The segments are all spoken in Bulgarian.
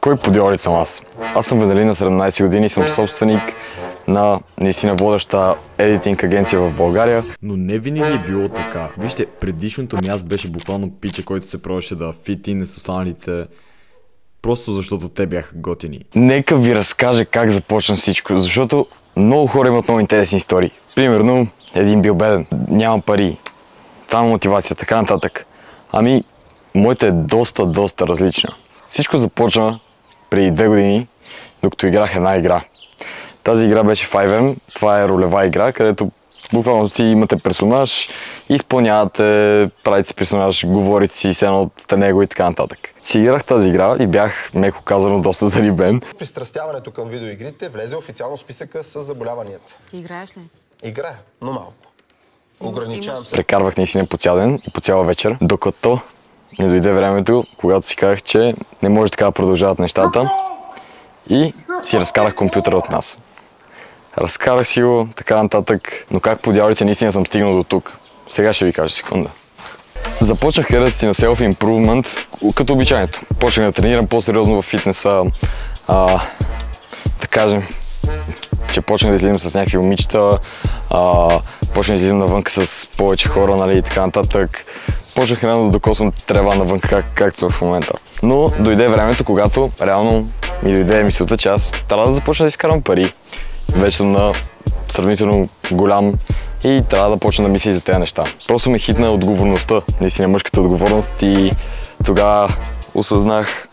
Кой подиорит съм аз? Аз съм Венелин на 17 години и съм собственик на наистина водеща едитинг агенция в България. Но не винаги е било така. Вижте, предишното ми аз беше буквално пича, който се пробваше да фитин с останалите, просто защото те бяха готини. Нека ви разкажа как започна всичко, защото много хора имат много интересни истории. Примерно, един бил беден, няма пари, това е мотивация, така нататък. Ами, моята е доста различна. Всичко започна преди 2 години, докато играх една игра. Тази игра беше 5M, това е ролева игра, където буквално си имате персонаж, изпълнявате, правите си персонаж, говорите си с едно сте него и така нататък. Си играх тази игра и бях, меко казано, доста зарибен. Пристрастяването към видеоигрите влезе официално в списъка с заболяванията. Ти играеш ли? Играя, но малко. Ограничавам се. Прекарвах наистина по цял ден и по цяла вечер, докато не дойде времето, когато си казах, че не може така да продължават нещата и си разкарах компютъра от нас. Разкарах си го, така нататък, но как по дяволите наистина съм стигнал до тук. Сега ще ви кажа секунда. Започнах кариерата си на self-improvement, като обичайното. Почнах да тренирам по-сериозно в фитнеса, да кажем, че почнах да излизам с някакви момичета, почнах да излизам навънка с повече хора, нали, и така нататък. Почнах реално да докосвам трева навън, както съм в момента. Но дойде времето, когато реално ми дойде мисълта, че аз трябва да започна да изкарвам пари. Вече съм на сравнително голям и трябва да почна да мисля за тези неща. Просто ме хитна отговорността, наистина мъжката отговорност, и тогава осъзнах,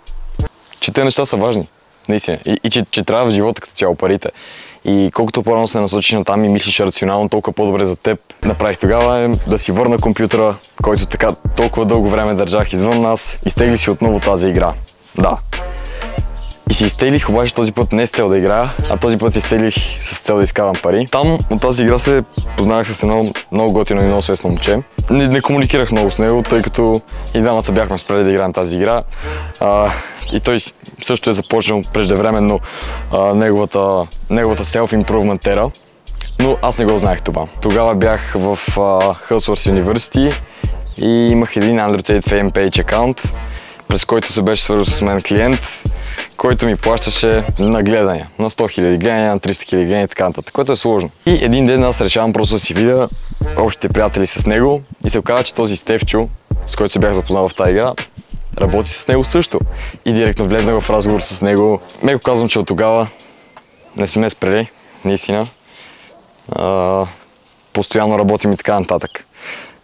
че тези неща са важни. Наистина. И че трябва в живота като цяло парите. И колкото по-рано се насочиш на там и мислиш рационално, толкова по-добре за теб. Направих тогава да си върна компютъра, който така толкова дълго време държах извън нас. Изтеглих си отново тази игра. Да. И си изтеглих, обаче този път не с цел да играя, а този път си изтеглих с цел да изкарвам пари. Там от тази игра се познавах с едно много готино и много свестно момче. Не комуникирах много с него, тъй като и двамата бяхме спрели да играем тази игра. И той също е започнал преждевременно неговата self-improvement ера, но аз не го знаех това. Тогава бях в Hustlers University и имах един Undertale Fanpage акаунт, през който се беше свързал с мен клиент, който ми плащаше на гледания, на 100 000 гледания, на 300 000 гледания и така нататък, което е сложно. И един ден аз решавам просто да си видя общите приятели с него и се оказа, че този Стефчо, с който се бях запознал в тази игра, работи с него също. И директно влезнах в разговор с него. Меко казвам, че от тогава не сме спрели, наистина. Постоянно работим и така нататък.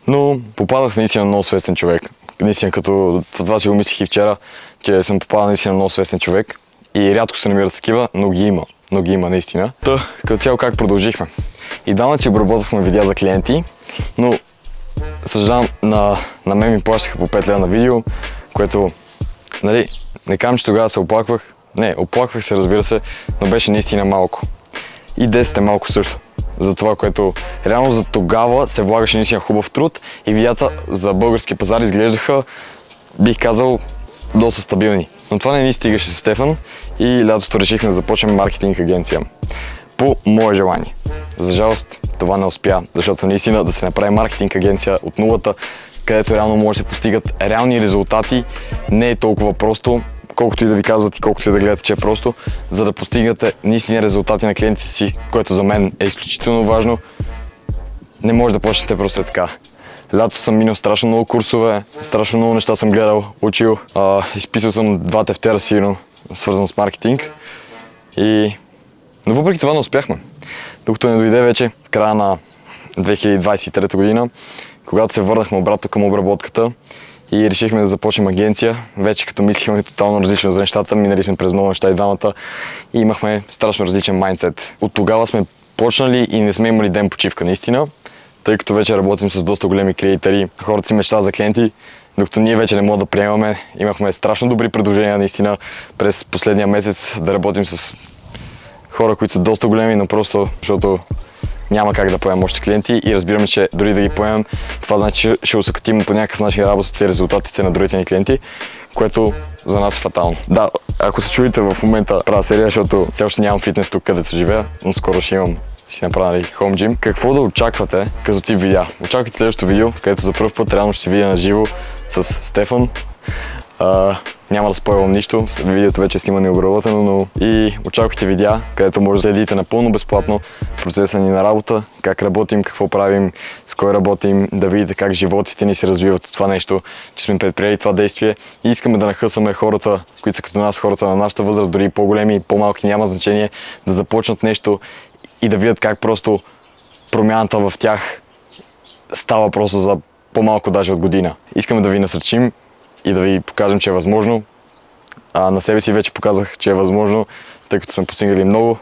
Но попадах наистина много свестен човек. Наистина, като това си го мислих и вчера, че съм попадал наистина много свестен човек. И рядко се намират такива, но ги има. Но ги има наистина. Та, като цяло как продължихме. И двамата си обработвахме видеа за клиенти, но съжалявам, на мен ми плащаха по 5 лева на видео, което, нали, не казвам, че тогава се оплаквах. Не, оплаквах се, разбира се, но беше наистина малко. И 10 е малко също. За това, което реално за тогава се влагаше наистина хубав труд и видеята за български пазар изглеждаха, бих казал, доста стабилни. Но това не ни стигаше с Стефан и лятото решихме да започнем маркетинг агенция. По мое желание. За жалост това не успя, защото наистина да се направи маркетинг агенция от нулата, където реално може да се постигат реални резултати, не е толкова просто, колкото и да ви казват и колкото и да гледате, че е просто, за да постигнете наистина резултати на клиентите си, което за мен е изключително важно. Не може да почнете просто така. Лято съм минал страшно много курсове, страшно много неща съм гледал, учил, изписал съм 2 тефтера сигурно, свързан с маркетинг. Но въпреки това не успяхме. Докато не дойде вече края на 2023 година, когато се върнахме обратно към обработката и решихме да започнем агенция, вече като мислихме тотално различно за нещата, минали сме през много неща и двамата и имахме страшно различен майндсет. От тогава сме почнали и не сме имали ден почивка наистина, тъй като вече работим с доста големи креатори, хората си мечтаят за клиенти, докато ние вече не можем да приемаме. Имахме страшно добри предложения наистина през последния месец да работим с хора, които са доста големи, но просто защото няма как да поемем още клиенти и разбираме, че дори да ги поемем, това значи, че ще усъкътим по някакъв начин работата и резултатите на другите ни клиенти, което за нас е фатално. Да, ако се чуете в момента правя серия, защото все още нямам фитнес тук, където живея, но скоро ще имам си направя хоум джим. Какво да очаквате като тип видеа? Очаквайте следващото видео, където за първ път реално ще се видя на живо с Стефан. Няма да спойлвам нищо, видеото вече е снимано и обработено, но и очаквайте видеа, където може да следите напълно безплатно процеса ни на работа, как работим, какво правим, с кой работим, да видите как животите ни се развиват от това нещо, че сме предприели това действие и искаме да нахъсаме хората, които са като нас, хората на нашата възраст, дори по-големи и по-малки, няма значение, да започнат нещо и да видят как просто промяната в тях става просто за по-малко даже от година. Искаме да ви насърчим и да ви покажем, че е възможно. На себе си вече показах, че е възможно, тъй като сме постигнали много,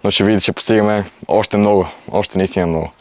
но ще видите, че постигаме още много, още наистина много.